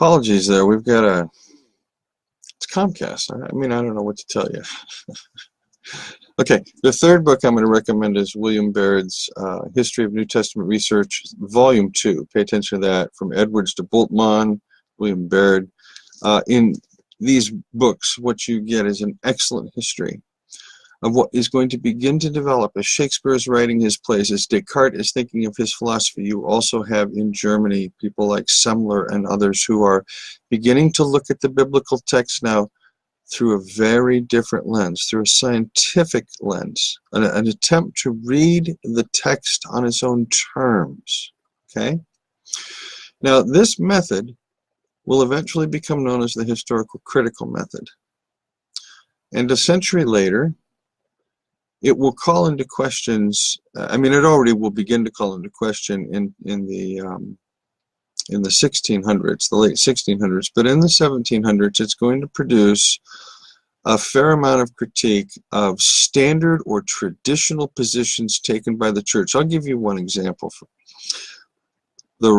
Apologies there. We've got it's Comcast. I mean, I don't know what to tell you. Okay, the third book I'm going to recommend is William Baird's History of New Testament Research, Volume 2. Pay attention to that, from Edwards to Bultmann, William Baird. In these books, what you get is an excellent history of what is going to begin to develop as Shakespeare is writing his plays, as Descartes is thinking of his philosophy. You also have in Germany people like Semler and others who are beginning to look at the biblical text now through a very different lens, through a scientific lens, an attempt to read the text on its own terms. Okay? Now, this method will eventually become known as the historical critical method. And a century later, it will call into questions, I mean, it already will begin to call into question in the 1600s, the late 1600s, but in the 1700s, it's going to produce a fair amount of critique of standard or traditional positions taken by the church. I'll give you one example. The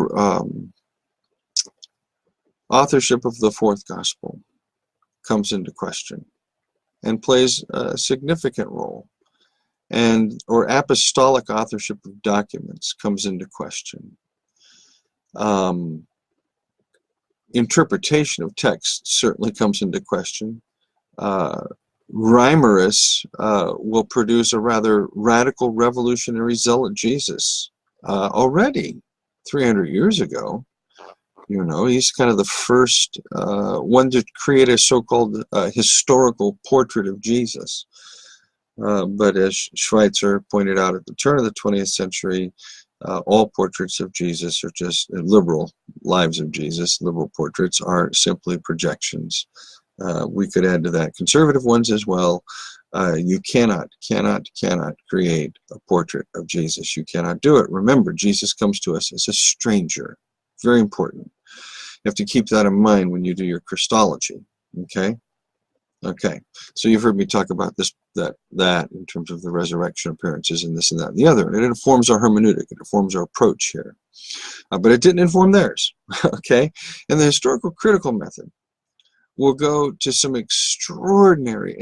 authorship of the fourth gospel comes into question and plays a significant role. Or apostolic authorship of documents comes into question. Interpretation of text certainly comes into question. Reimarus will produce a rather radical revolutionary zealot Jesus already 300 years ago. You know, he's kind of the first one to create a so-called historical portrait of Jesus. But as Schweitzer pointed out at the turn of the 20th century, all portraits of Jesus are just liberal lives of Jesus. Liberal portraits are simply projections. We could add to that conservative ones as well. You cannot create a portrait of Jesus. You cannot do it. Remember, Jesus comes to us as a stranger. Very important. You have to keep that in mind when you do your Christology. Okay? Okay, so you've heard me talk about this, that in terms of the resurrection appearances and this and that and the other. And it informs our hermeneutic, it informs our approach here. But it didn't inform theirs, okay? And the historical critical method will go to some extraordinary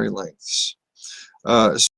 lengths.